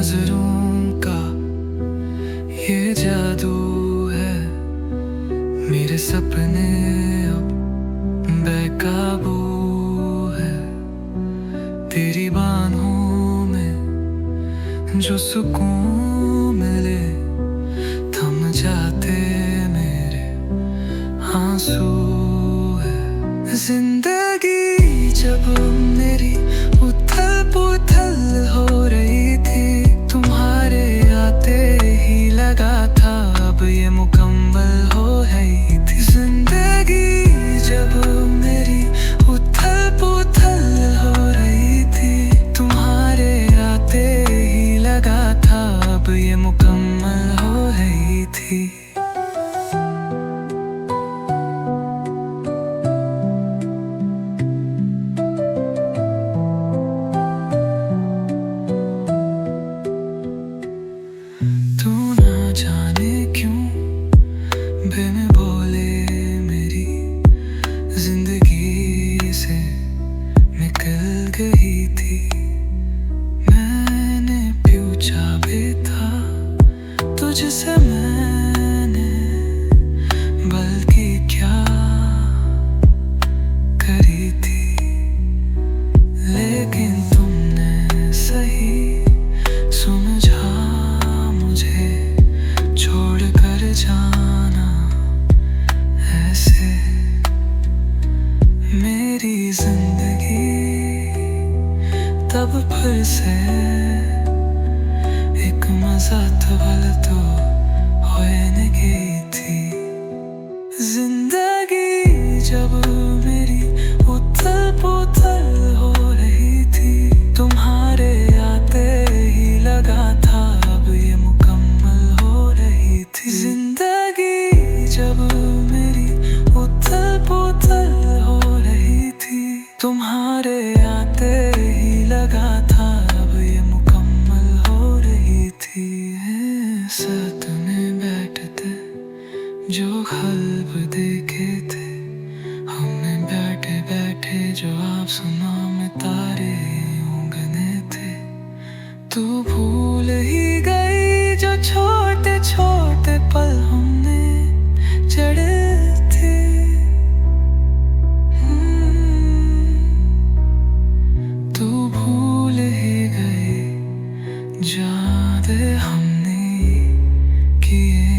नजरों का ये जादू है, मेरे सपने अब बेकाबू है। तेरी बाहों में जो सुकून मिले, थम जाते मेरे आंसू है। जिंदगी जब मेरी उथल पुथल हो रही थी, तुम्हारे आते ही लगा था अब ये मुकम्मल हो गई थी। जिंदगी जब मेरी उथल पुथल हो रही थी, तुम्हारे आते ही लगा था अब ये मुकम्मल हो गई थी। तू ना जाने क्यों बिन बोले मेरी जिंदगी से निकल गई थी। मैंने पूछा भी था तुझसे, मैंने बल्कि क्या करी थी, लेकिन तुमने सही समझा मुझे छोड़ कर जाना ऐसे। मेरी जिंदगी तब फिर से एक मजा तवल तो होने गई थी। जिंदगी जब मेरी उथल पुथल हो रही थी, तुम्हारे आते ही लगा था अब ये मुकम्मल हो रही थी। जिंदगी जब मेरी उथल पुथल हो रही थी, तुम्हारे आते ही लगा था अब ये मुकम्मल हो रही थी। साथ में बैठते जो ख्वाब देखे थे, हमने बैठे बैठे जो आप सुना में तारे उगने थे। तू भूल ही गई जो छोटे छोटे पल हमने चढ़े थे। तू भूल ही गई जो वादे हमने किए